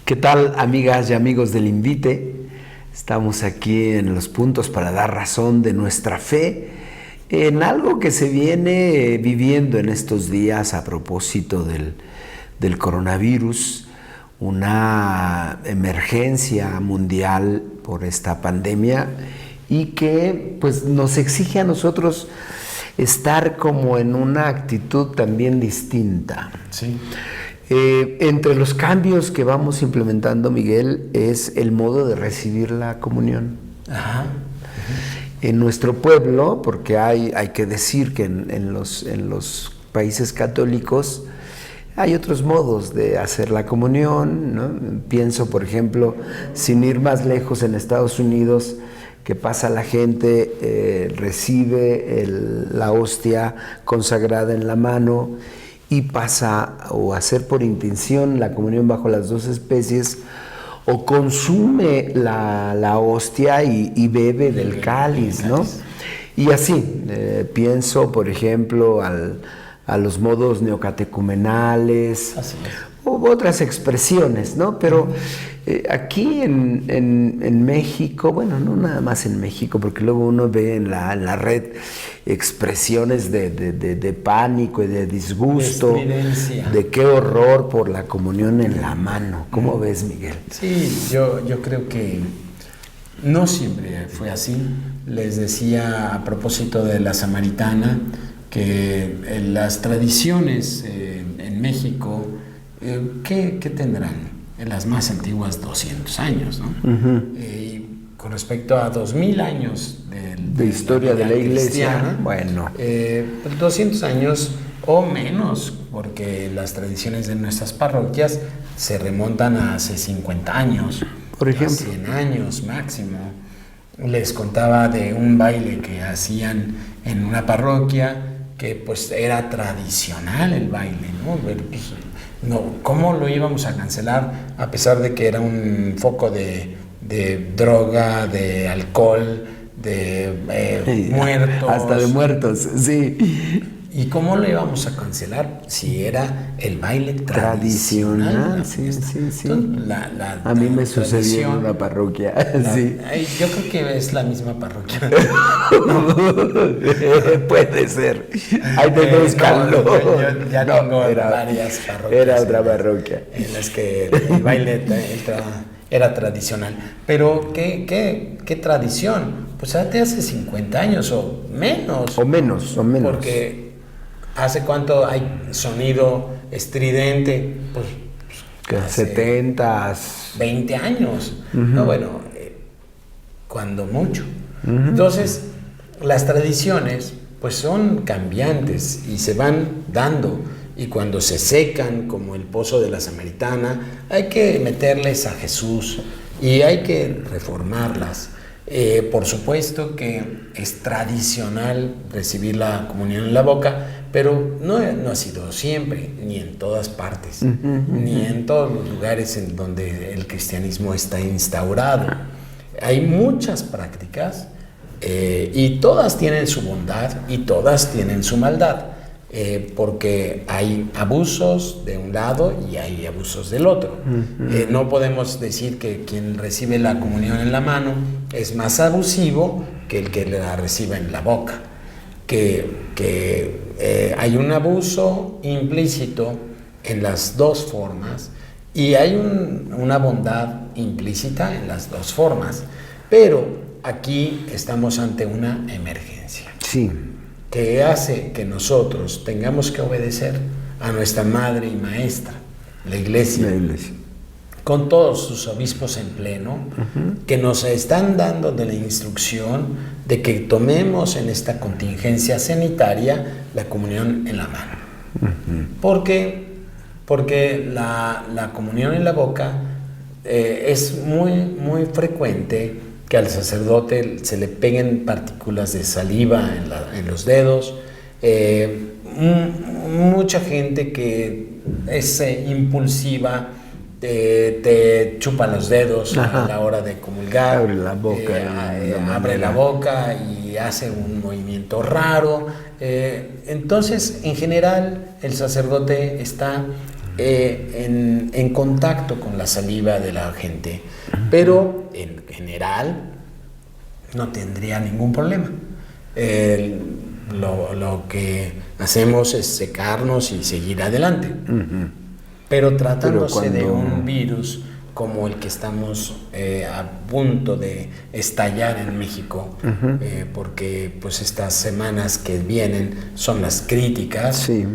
¿Qué tal, amigas y amigos del Invite? Estamos aquí en los puntos para dar razón de nuestra fe en algo que se viene viviendo en estos días a propósito del coronavirus, una emergencia mundial por esta pandemia y que pues nos exige a nosotros estar como en una actitud también distinta. Sí. Entre los cambios que vamos implementando, Miguel, es el modo de recibir la comunión. Ajá. En nuestro pueblo, porque hay que decir que en los países católicos hay otros modos de hacer la comunión, ¿no? Pienso, por ejemplo, sin ir más lejos, en Estados Unidos, que pasa la gente, recibe la hostia consagrada en la mano y pasa o hacer por intención la comunión bajo las dos especies, o consume la hostia y bebe del cáliz, ¿no? Y así, pienso, por ejemplo, a los modos neocatecumenales, u otras expresiones, ¿no? Pero aquí en México, bueno, no nada más en México, porque luego uno ve en la red expresiones de pánico y de disgusto, de qué horror por la comunión en la mano. ¿Cómo ves, Miguel? Sí, yo creo que no siempre fue así. Les decía a propósito de la Samaritana que las tradiciones en México, ¿qué tendrán? En las más antiguas 200 años, ¿no? Y con respecto a 2000 años de historia de la iglesia, bueno, 200 años o menos, porque las tradiciones de nuestras parroquias se remontan a hace 50 años, por ejemplo, a 100 años máximo. Les contaba de un baile que hacían en una parroquia que pues era tradicional el baile, ¿no? No, ¿cómo lo íbamos a cancelar a pesar de que era un foco de droga, de alcohol, de muertos? Hasta de muertos, sí. ¿Y cómo lo íbamos a cancelar si era el baile tradicional? Sí. Entonces, a mí me sucedió en una parroquia. Sí. Yo creo que es la misma parroquia. Puede ser. Hay de dos caldos. Yo ya tengo varias parroquias. Era otra parroquia. En las que el baile era tradicional. Pero, ¿qué tradición? Pues hace 50 años o menos. O menos. Porque ¿hace cuánto hay sonido estridente? Pues 70, 20 años. No, bueno, cuando mucho. Entonces, las tradiciones pues son cambiantes y se van dando, y cuando se secan, como el pozo de la Samaritana, hay que meterles a Jesús y hay que reformarlas. Por supuesto que es tradicional recibir la comunión en la boca, pero no ha sido siempre, ni en todas partes, ni en todos los lugares en donde el cristianismo está instaurado. Hay muchas prácticas y todas tienen su bondad y todas tienen su maldad, porque hay abusos de un lado y hay abusos del otro. No podemos decir que quien recibe la comunión en la mano es más abusivo que el que la recibe en la boca. Hay un abuso implícito en las dos formas y hay una bondad implícita en las dos formas, pero aquí estamos ante una emergencia. Sí. Que hace que nosotros tengamos que obedecer a nuestra madre y maestra, la iglesia. Con todos sus obispos en pleno, que nos están dando de la instrucción de que tomemos en esta contingencia sanitaria la comunión en la mano. Porque la comunión en la boca es muy frecuente que al sacerdote se le peguen partículas de saliva en los dedos. Mucha gente que es impulsiva te chupa los dedos a la hora de comulgar. Abre la boca. Abre la boca y hace un movimiento raro. Entonces, en general, el sacerdote está en contacto con la saliva de la gente, pero en general no tendría ningún problema. Lo que hacemos es secarnos y seguir adelante. Pero tratándose de un virus como el que estamos a punto de estallar en México, porque pues estas semanas que vienen son las críticas. Sí.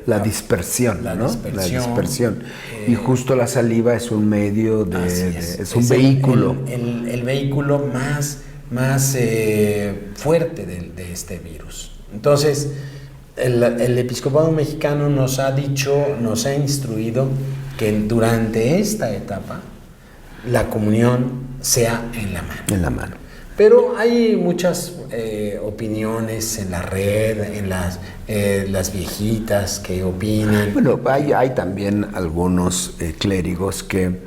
La dispersión, ¿no? La dispersión. Y justo la saliva es un medio es un vehículo. El vehículo más fuerte de este virus. Entonces, el episcopado mexicano nos ha instruido que durante esta etapa la comunión sea en la mano. En la mano. Pero hay muchas opiniones en la red, en las viejitas que opinan. Bueno, hay también algunos clérigos que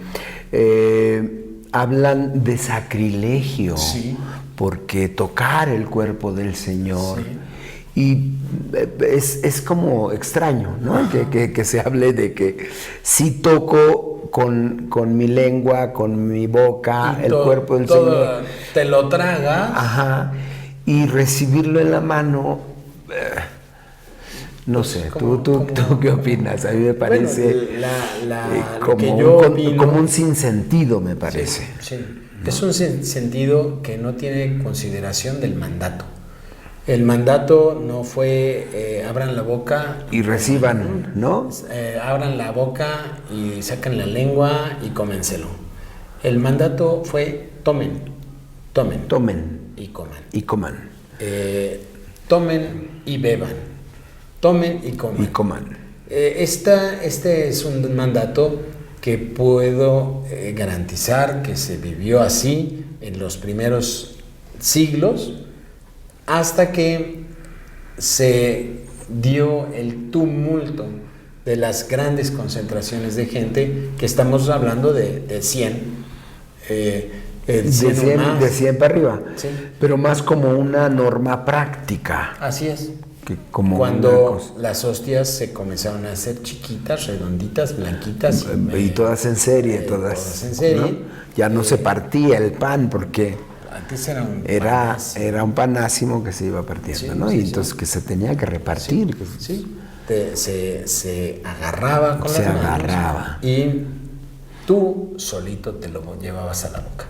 hablan de sacrilegio, sí, porque tocar el cuerpo del Señor... Sí. Y es como extraño, ¿no? Que se hable de que sí toco con mi lengua, con mi boca, el cuerpo del Señor. Te lo tragas. Ajá. Y recibirlo en la mano, no sé, ¿tú qué opinas? A mí me parece como un sinsentido, me parece. Sí. Es un sentido que no tiene consideración del mandato. El mandato no fue abran la boca y reciban, ¿no? Abran la boca y sacan la lengua y cómenselo. El mandato fue tomen y coman. Tomen y beban. Tomen y coman. Este es un mandato que puedo garantizar que se vivió así en los primeros siglos, hasta que se dio el tumulto de las grandes concentraciones de gente, que estamos hablando de 100. De 100 para arriba. Sí. Pero más como una norma práctica. Así es. Que como cuando las hostias se comenzaron a hacer chiquitas, redonditas, blanquitas. Y todas en serie. Todas en serie. ¿No? Ya no se partía el pan porque... Antes era un panásimo que se iba partiendo, sí, ¿no? Sí, y entonces que se tenía que repartir. Sí. Se agarraba con las manos. Se agarraba. Y tú solito te lo llevabas a la boca.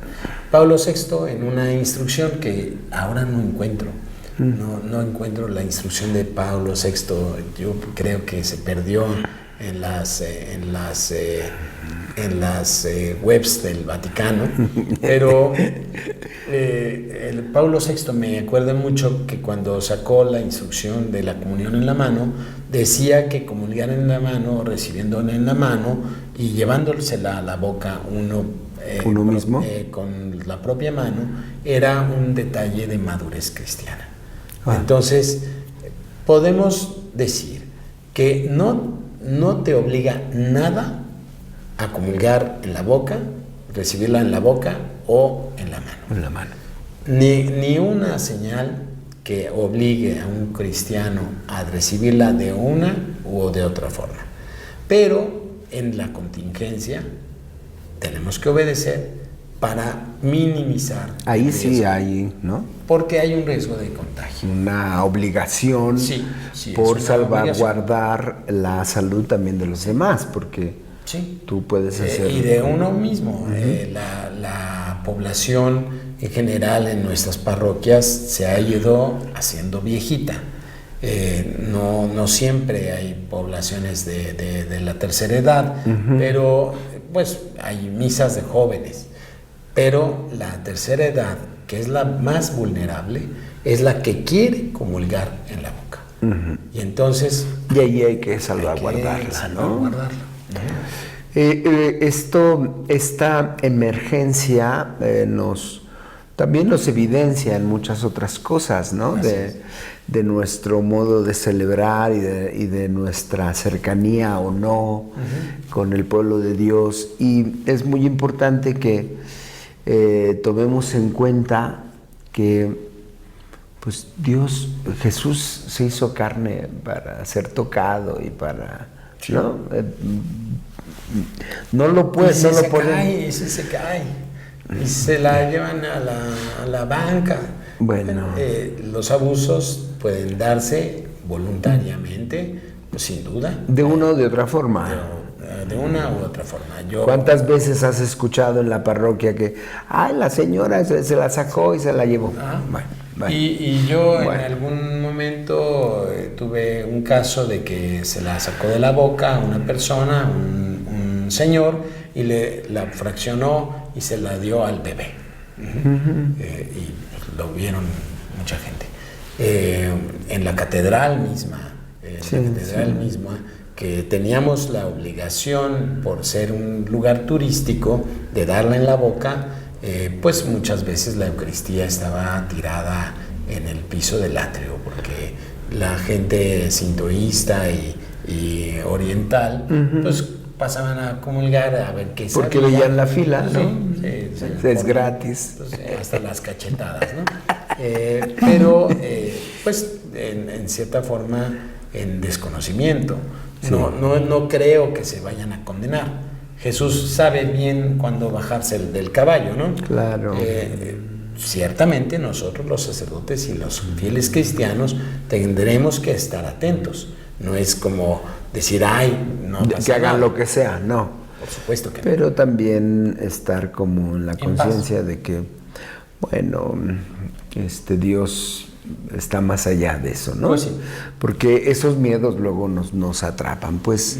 Pablo VI, en una instrucción que ahora no encuentro, no encuentro la instrucción de Pablo VI, yo creo que se perdió en las webs del Vaticano, pero el Pablo VI me acuerda mucho que cuando sacó la instrucción de la comunión en la mano, decía que comulgar en la mano, recibiendo en la mano y llevándosela a la boca uno mismo con la propia mano, era un detalle de madurez cristiana. Entonces, podemos decir que no te obliga nada a comulgar en la boca, recibirla en la boca o en la mano. En la mano. Ni una señal que obligue a un cristiano a recibirla de una u de otra forma. Pero en la contingencia tenemos que obedecer para minimizar. Ahí sí hay, ¿no? Porque hay un riesgo de contagio. Una obligación por salvaguardar la salud también de los demás, porque tú puedes hacer... Y de uno mismo. La población en general en nuestras parroquias se ha ido haciendo viejita. No siempre hay poblaciones de la tercera edad, pero pues hay misas de jóvenes. Pero la tercera edad, que es la más vulnerable, es la que quiere comulgar en la boca. Y entonces... Y ahí hay que salvaguardarla, ¿no? Esta emergencia también nos evidencia en muchas otras cosas, ¿no? De nuestro modo de celebrar y de nuestra cercanía o no con el pueblo de Dios. Y es muy importante que tomemos en cuenta que pues Jesús se hizo carne para ser tocado y para ¿no? No lo puede, no lo pueden. Y si se cae, y se la llevan a la banca. Bueno. Los abusos pueden darse voluntariamente, pues sin duda. De una o de otra forma. De una u otra forma. ¿Cuántas veces has escuchado en la parroquia que, la señora se la sacó y se la llevó? Bueno. Y yo en algún momento tuve un caso de que se la sacó de la boca a una persona, un señor, y la fraccionó y se la dio al bebé. Y pues, lo vieron mucha gente. En la catedral misma, que teníamos la obligación, por ser un lugar turístico, de darla en la boca, pues muchas veces la Eucaristía estaba tirada en el piso del atrio, porque la gente sintoísta y oriental, pues pasaban a comulgar a ver qué porque sabía. veían la fila, ¿no? Sí, es gratis. Pues, hasta las cachetadas, ¿no? Pero, pues, en cierta forma, en desconocimiento. Sí. No creo que se vayan a condenar. Jesús sabe bien cuándo bajarse del caballo, ¿no? Claro. Ciertamente nosotros, los sacerdotes y los fieles cristianos, tendremos que estar atentos. No es como decir, no pasa que hagan nada. lo que sea, no. Por supuesto que no. Pero también estar como en la conciencia de que, bueno, Dios está más allá de eso, ¿no? Pues sí. Porque esos miedos luego nos atrapan. Pues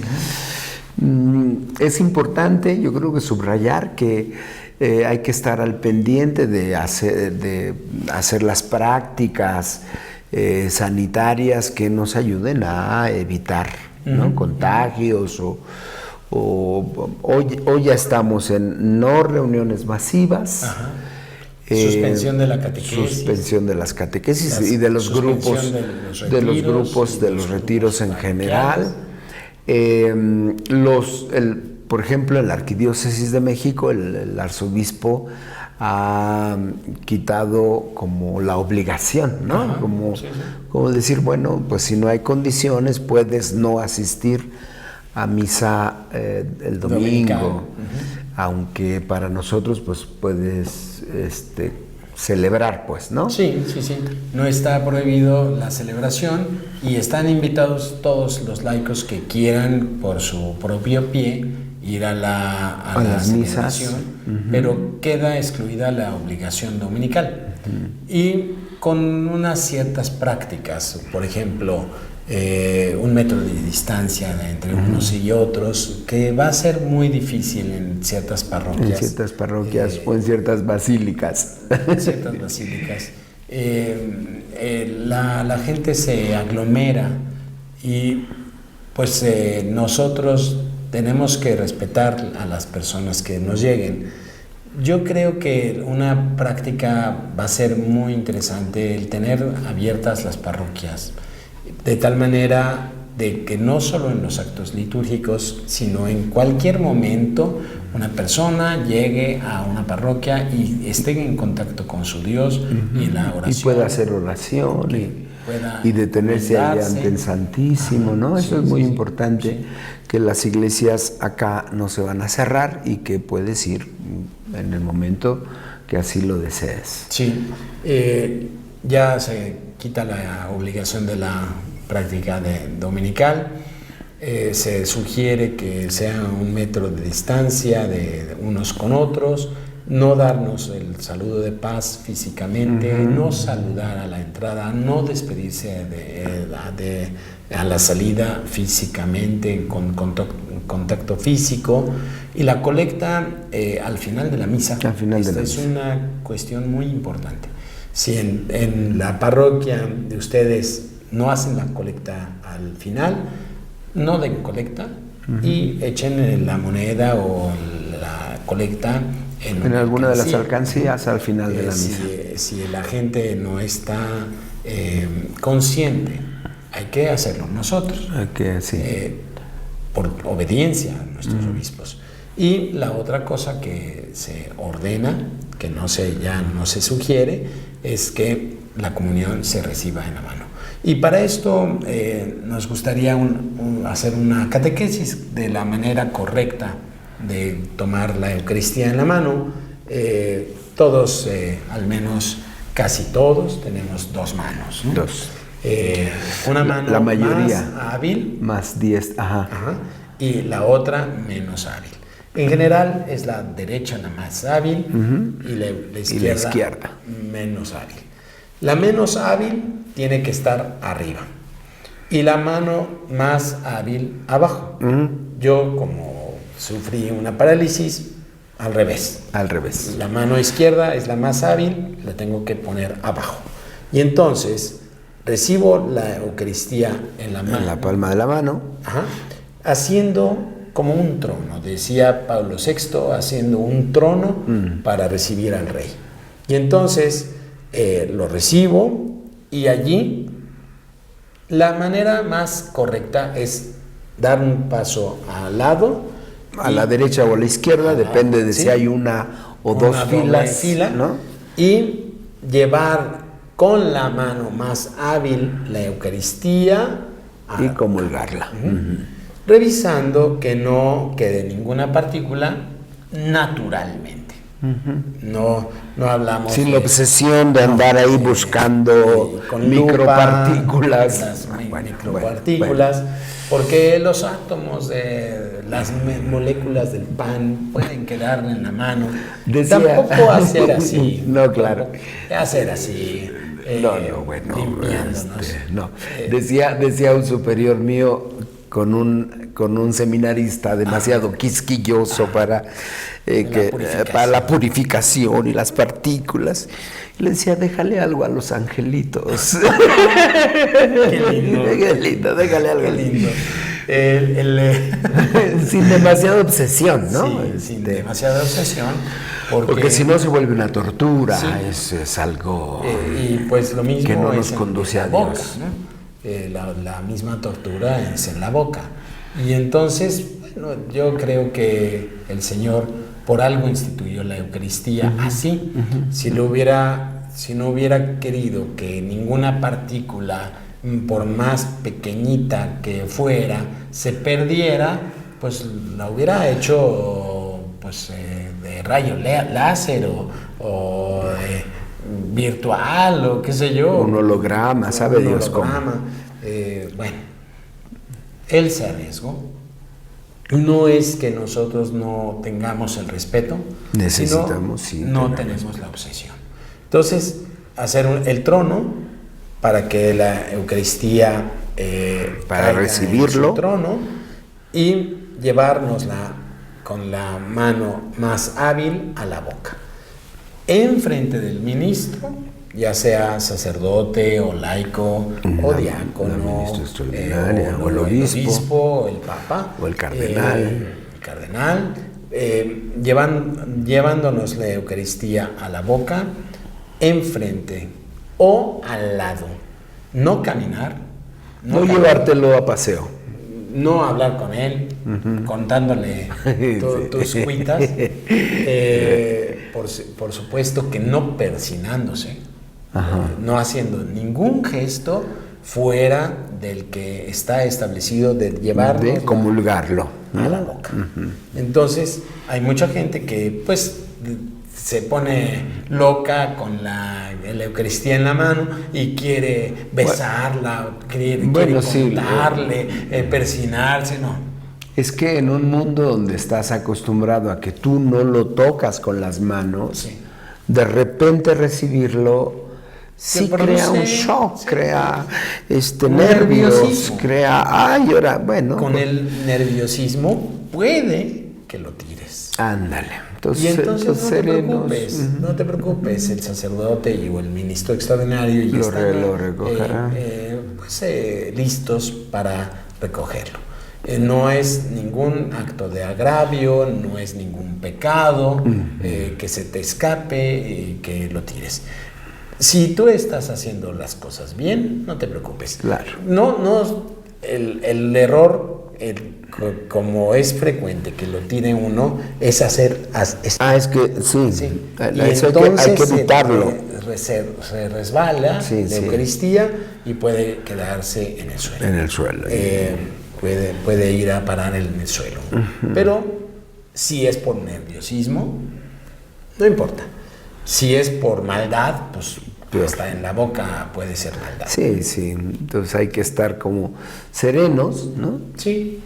es importante, yo creo que subrayar que hay que estar al pendiente de hacer las prácticas sanitarias que nos ayuden a evitar, ¿no? Contagios hoy ya estamos en no reuniones masivas. Ajá. Suspensión de la catequesis. Suspensión de las catequesis y de los grupos, de los retiros en general. Por ejemplo, en la Arquidiócesis de México, el arzobispo ha quitado como la obligación, ¿no? Ajá, como decir, bueno, pues si no hay condiciones, puedes no asistir a misa el domingo. Aunque para nosotros pues puedes celebrar, pues, ¿no? Sí. No está prohibido la celebración y están invitados todos los laicos que quieran por su propio pie ir a las misas, pero queda excluida la obligación dominical. Y con unas ciertas prácticas, por ejemplo, 1 metro de distancia entre unos y otros, que va a ser muy difícil en ciertas parroquias. En ciertas parroquias o en ciertas basílicas. En ciertas basílicas. La gente se aglomera y pues nosotros tenemos que respetar a las personas que nos lleguen. Yo creo que una práctica va a ser muy interesante el tener abiertas las parroquias, de tal manera de que no solo en los actos litúrgicos, sino en cualquier momento una persona llegue a una parroquia y esté en contacto con su Dios y la oración. Y pueda hacer oración y detenerse ahí ante el Santísimo, ¿no? Eso es muy importante, que las iglesias acá no se van a cerrar y que puedes ir en el momento que así lo desees. Sí, ya se quita la obligación de la práctica dominical. Se sugiere que sea 1 metro de distancia de unos con otros, no darnos el saludo de paz físicamente, no saludar a la entrada, no despedirse a la salida físicamente, con contacto físico, y la colecta al final de la misa. Esta es una cuestión muy importante. Si en la parroquia de ustedes no hacen la colecta al final, no den colecta y echen la moneda o la colecta en alguna de las alcancías al final de la misa. Si la gente no está consciente, hay que hacerlo nosotros, por obediencia a nuestros obispos. Y la otra cosa que se ordena, que ya no se sugiere, es que la comunión se reciba en la mano. Y para esto nos gustaría hacer una catequesis de la manera correcta de tomar la Eucaristía en la mano. Todos, al menos casi todos, tenemos dos manos, ¿no? Dos. Una mano la mayoría, más hábil. Más 10, ajá. Y la otra menos hábil. En general es la derecha la más hábil y la izquierda menos hábil. La menos hábil tiene que estar arriba y la mano más hábil abajo. Yo, como sufrí una parálisis, al revés. Al revés. La mano izquierda es la más hábil, la tengo que poner abajo. Y entonces recibo la Eucaristía en la mano. En la palma de la mano. Haciendo como un trono, decía Pablo VI, haciendo un trono para recibir al rey. Y entonces lo recibo y allí la manera más correcta es dar un paso al lado. A la derecha o a la izquierda, depende de si hay una o dos filas, ¿no? Y llevar con la mano más hábil la Eucaristía y comulgarla. Revisando que no quede ninguna partícula naturalmente. No hablamos sin la obsesión de andar ahí buscando con micropartículas. Micropartículas, porque los átomos de las moléculas del pan pueden quedar en la mano. Tampoco hacer así. No, claro. Hacer así. No. Decía un superior mío con un seminarista demasiado quisquilloso para la purificación y las partículas. Y le decía, déjale algo a los angelitos. Qué lindo. Qué lindo, déjale algo. Qué lindo. Sin demasiada obsesión, ¿no? Sí, sin demasiada obsesión. Porque si no se vuelve una tortura, es algo y pues lo mismo que no nos es conduce a boca, Dios. ¿no? La misma tortura es en la boca. Y entonces, bueno, yo creo que el Señor por algo instituyó la Eucaristía así. Si no hubiera querido que ninguna partícula, por más pequeñita que fuera, se perdiera, pues la hubiera hecho de rayo láser o virtual o qué sé yo. Un holograma, sabe Dios cómo. Bueno, Él se arriesgó. No es que nosotros no tengamos el respeto, necesitamos, sino no tenemos la obsesión. Entonces, hacer el trono para que la Eucaristía para recibirlo, en su trono, y llevárnosla con la mano más hábil a la boca, enfrente del ministro, ya sea sacerdote o laico o diácono, o el obispo, o el papa, o el cardenal, llevándonos la Eucaristía a la boca, enfrente o al lado, no caminar, no llevártelo a paseo, no hablar con él, contándole tus cuitas, por supuesto que no persinándose, no haciendo ningún gesto fuera del que está establecido de llevarlo, de comulgarlo a la boca. Entonces hay mucha gente que pues se pone loca con la Eucaristía en la mano y quiere besarla, quiere contarle, persinarse, no. Es que en un mundo donde estás acostumbrado a que tú no lo tocas con las manos, de repente recibirlo crea un shock, crea nervios, crea con el nerviosismo puede que lo tires. Ándale. Entonces no te preocupes, el sacerdote o el ministro extraordinario lo recogerá. Listos para recogerlo. No es ningún acto de agravio, no es ningún pecado que se te escape, que lo tires. Si tú estás haciendo las cosas bien, no te preocupes. Claro. El error como es frecuente que lo tiene uno, es hacer... es que sí, sí. Y eso entonces hay que evitarlo. Se resbala la Eucaristía y puede quedarse en el suelo. En el suelo. Puede ir a parar en el suelo. Pero si es por nerviosismo, no importa. Si es por maldad, pues hasta en la boca puede ser maldad. Sí. Entonces hay que estar como serenos, ¿no? Sí.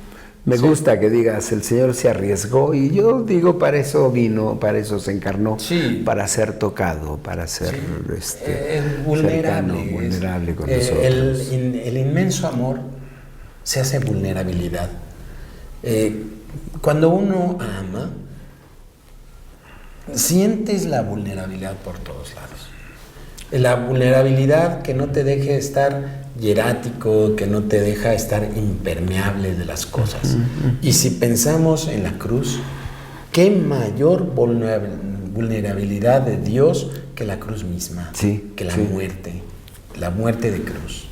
Me gusta que digas, el Señor se arriesgó, y yo digo, para eso vino, para eso se encarnó, para ser tocado, para ser vulnerable con nosotros. El inmenso amor se hace vulnerabilidad. Cuando uno ama, sientes la vulnerabilidad por todos lados. La vulnerabilidad que no te deje estar hierático, que no te deja estar impermeable de las cosas. Y si pensamos en la cruz, ¿qué mayor vulnerabilidad de Dios que la cruz misma? Que la muerte de cruz.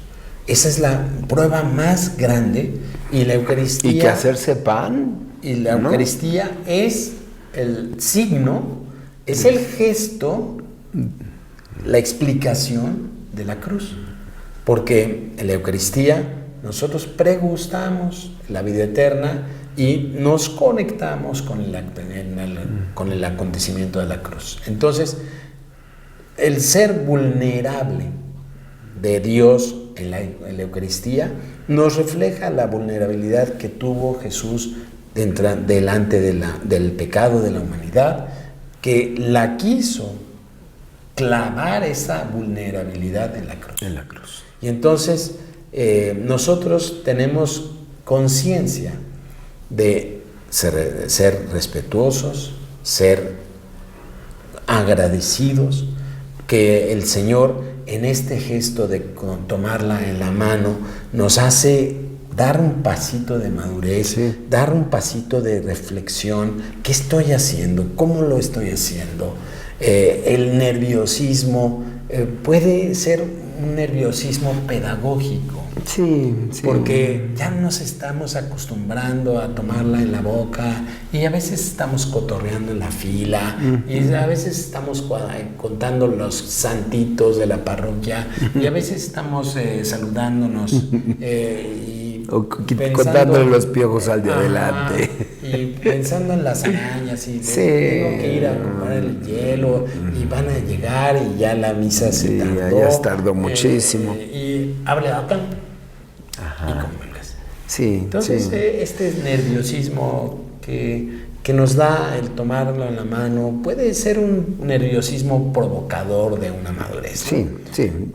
Esa es la prueba más grande, y la Eucaristía... Y que hacerse pan. Y la Eucaristía es el signo, es el gesto, la explicación de la cruz. Porque en la Eucaristía nosotros pregustamos la vida eterna y nos conectamos con el acontecimiento de la cruz. Entonces, el ser vulnerable de Dios en la Eucaristía nos refleja la vulnerabilidad que tuvo Jesús delante del pecado de la humanidad, que la quiso clavar esa vulnerabilidad en la cruz. Y entonces nosotros tenemos conciencia de ser respetuosos, ser agradecidos, que el Señor en este gesto de tomarla en la mano nos hace dar un pasito de madurez, dar un pasito de reflexión. ¿Qué estoy haciendo? ¿Cómo lo estoy haciendo? El nerviosismo puede ser un nerviosismo pedagógico. Porque ya nos estamos acostumbrando a tomarla en la boca, y a veces estamos cotorreando en la fila, y a veces estamos contando los santitos de la parroquia, y a veces estamos saludándonos contándole los piojos al de adelante. Y pensando en las arañas, y tengo que ir a comprar el hielo, y van a llegar, y ya la misa se tardó. Ya tardó muchísimo. Y hable acá. Y convengas. Entonces, este nerviosismo que nos da el tomarlo en la mano puede ser un nerviosismo provocador de una madurez, ¿no?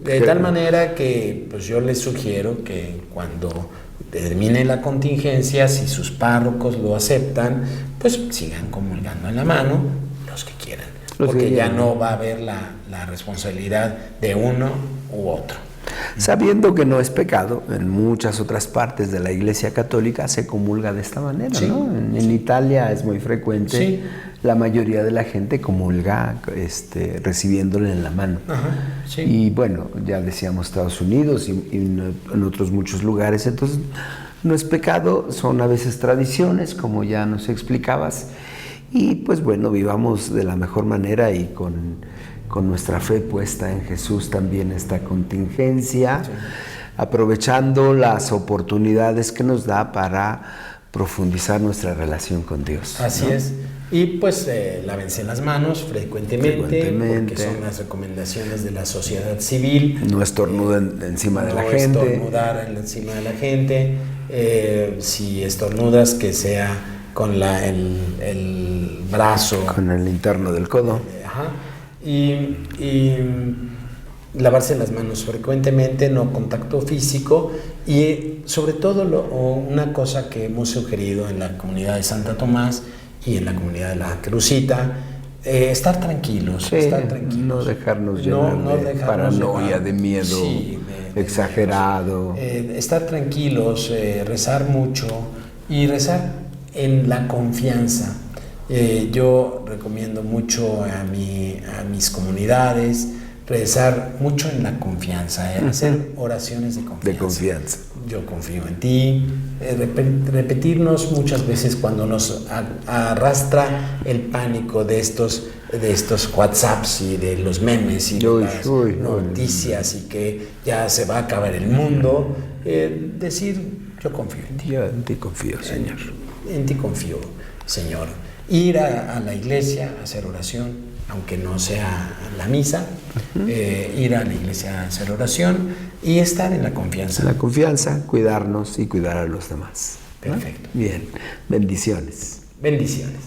De tal manera que pues yo les sugiero que cuando termine la contingencia, si sus párrocos lo aceptan, pues sigan comulgando en la mano los que quieran, porque ya no va a haber la responsabilidad de uno u otro. Sabiendo que no es pecado, en muchas otras partes de la Iglesia Católica se comulga de esta manera, ¿no? En Italia es muy frecuente, la mayoría de la gente comulga recibiéndole en la mano. Y bueno, ya decíamos Estados Unidos y en otros muchos lugares, entonces no es pecado, son a veces tradiciones, como ya nos explicabas, y pues bueno, vivamos de la mejor manera y con nuestra fe puesta en Jesús también esta contingencia, aprovechando las oportunidades que nos da para profundizar nuestra relación con Dios. Así es. Y pues lávense las manos frecuentemente, porque son las recomendaciones de la sociedad civil. No estornuden encima de la gente. No estornudar encima de la gente. Si estornudas, que sea con el brazo. Con el interno del codo. Y lavarse las manos frecuentemente, no contacto físico, y sobre todo una cosa que hemos sugerido en la comunidad de Santo Tomás y en la comunidad de la Crucita, estar tranquilos, no dejarnos llevar de paranoia, de miedo exagerado. Estar tranquilos, rezar mucho y rezar en la confianza. Yo recomiendo mucho a mis comunidades rezar mucho en la confianza, hacer oraciones de confianza. yo confío en ti. Repetirnos muchas veces cuando nos arrastra el pánico de estos WhatsApps y de los memes y de las noticias y que ya se va a acabar el mundo. Decir, yo confío en ti. Yo en ti confío, Señor. En ti confío, Señor. Ir a la iglesia a hacer oración, aunque no sea la misa, ir a la iglesia a hacer oración y estar en la confianza. En la confianza, cuidarnos y cuidar a los demás. Perfecto. Bien, bendiciones. Bendiciones.